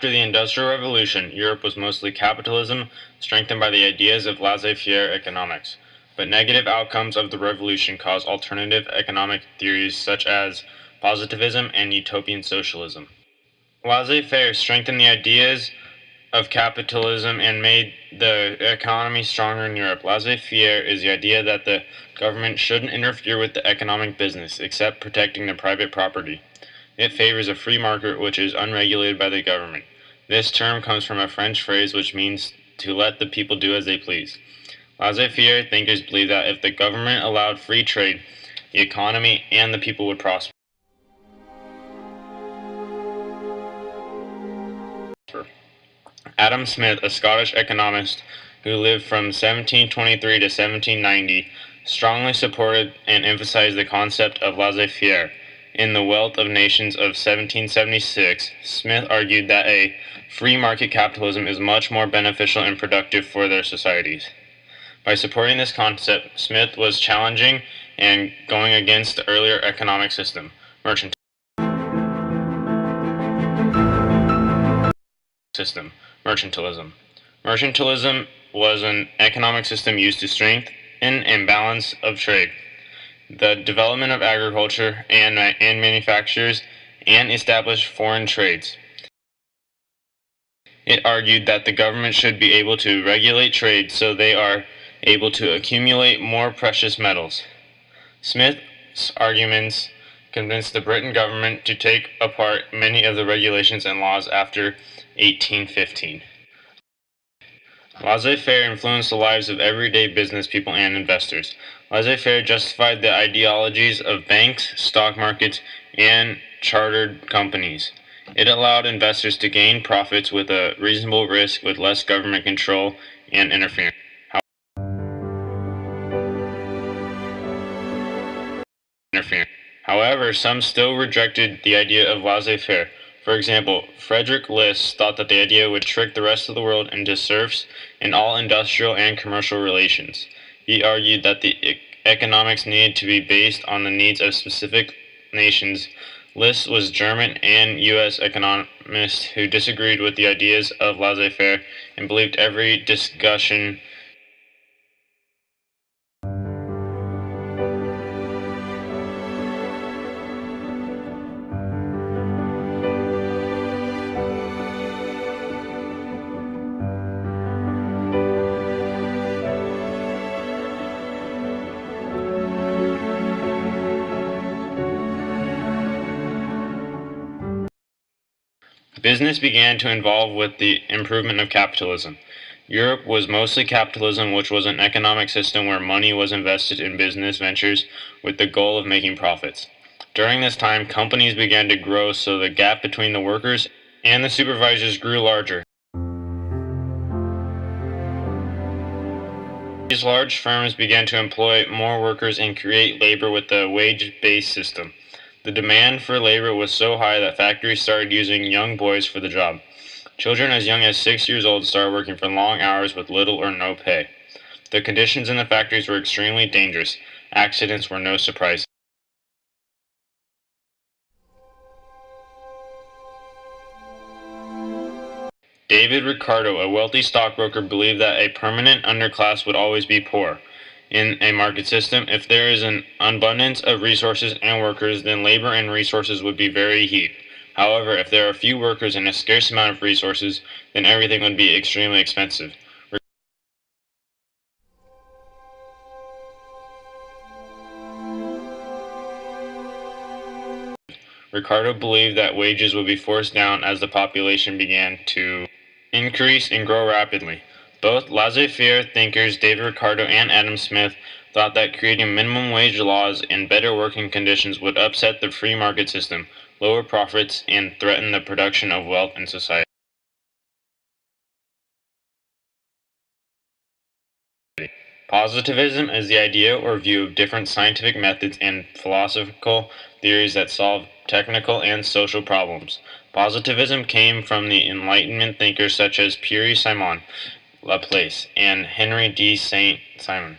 After the Industrial Revolution, Europe was mostly capitalism, strengthened by the ideas of laissez-faire economics. But negative outcomes of the revolution caused alternative economic theories such as positivism and utopian socialism. Laissez-faire strengthened the ideas of capitalism and made the economy stronger in Europe. Laissez-faire is the idea that the government shouldn't interfere with the economic business, except protecting the private property. It favors a free market which is unregulated by the government. This term comes from a French phrase which means to let the people do as they please. Laissez-faire thinkers believe that if the government allowed free trade, the economy and the people would prosper. Adam Smith, a Scottish economist who lived from 1723 to 1790, strongly supported and emphasized the concept of laissez-faire. In The Wealth of Nations of 1776, Smith argued that a free market capitalism is much more beneficial and productive for their societies. By supporting this concept, Smith was challenging and going against the earlier economic system, mercantilism. Mercantilism was an economic system used to strengthen and balance of trade, the development of agriculture and manufactures, and establish foreign trades. It argued that the government should be able to regulate trade so they are able to accumulate more precious metals. Smith's arguments convinced the Britain government to take apart many of the regulations and laws after 1815. Laissez-faire influenced the lives of everyday business people and investors. Laissez-faire justified the ideologies of banks, stock markets, and chartered companies. It allowed investors to gain profits with a reasonable risk with less government control and interference. However, some still rejected the idea of laissez-faire. For example, Frederick List thought that the idea would trick the rest of the world into serfs in all industrial and commercial relations. He argued that the economics needed to be based on the needs of specific nations. List was German and U.S. economist who disagreed with the ideas of laissez-faire and believed every discussion Business began to evolve with the improvement of capitalism. Europe was mostly capitalism, which was an economic system where money was invested in business ventures with the goal of making profits. During this time, companies began to grow, so the gap between the workers and the supervisors grew larger. These large firms began to employ more workers and create labor with the wage-based system. The demand for labor was so high that factories started using young boys for the job. Children as young as 6 years old started working for long hours with little or no pay. The conditions in the factories were extremely dangerous. Accidents were no surprise. David Ricardo, a wealthy stockbroker, believed that a permanent underclass would always be poor. In a market system, if there is an abundance of resources and workers, then labor and resources would be very cheap. However, if there are few workers and a scarce amount of resources, then everything would be extremely expensive. Ricardo believed that wages would be forced down as the population began to increase and grow rapidly. Both laissez-faire thinkers, David Ricardo and Adam Smith, thought that creating minimum wage laws and better working conditions would upset the free market system, lower profits, and threaten the production of wealth in society. Positivism is the idea or view of different scientific methods and philosophical theories that solve technical and social problems. Positivism came from the Enlightenment thinkers such as Pierre Simon Laplace and Henry D. Saint-Simon.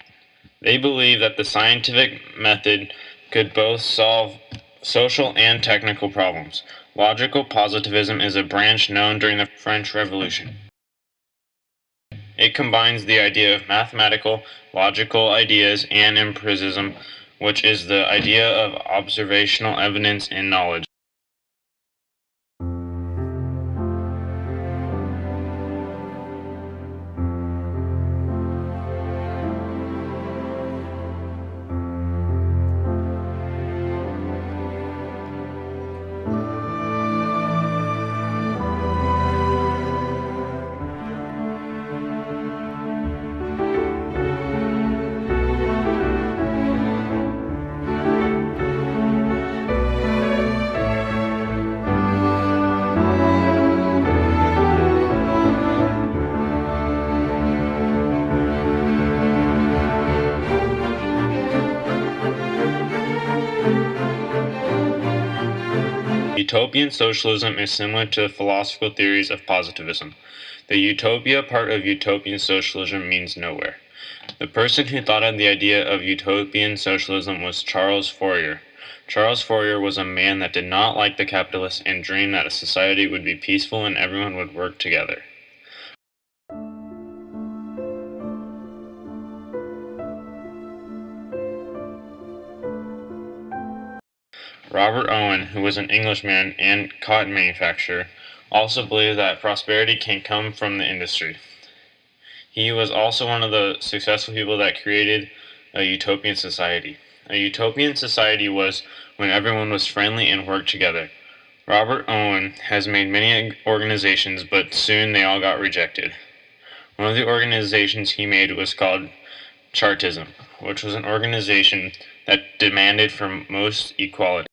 They believed that the scientific method could both solve social and technical problems. Logical positivism is a branch known during the French Revolution. It combines the idea of mathematical, logical ideas and empiricism, which is the idea of observational evidence in knowledge. Utopian socialism is similar to the philosophical theories of positivism. The utopia part of utopian socialism means nowhere. The person who thought of the idea of utopian socialism was Charles Fourier. Charles Fourier was a man that did not like the capitalists and dreamed that a society would be peaceful and everyone would work together. Robert Owen, who was an Englishman and cotton manufacturer, also believed that prosperity can come from the industry. He was also one of the successful people that created a utopian society. A utopian society was when everyone was friendly and worked together. Robert Owen has made many organizations, but soon they all got rejected. One of the organizations he made was called Chartism, which was an organization that demanded for most equality.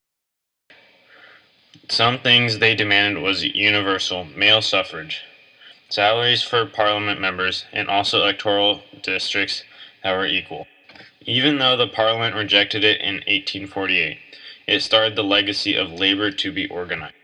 Some things they demanded was universal male suffrage, salaries for parliament members, and also electoral districts that were equal. Even though the parliament rejected it in 1848, it started the legacy of labor to be organized.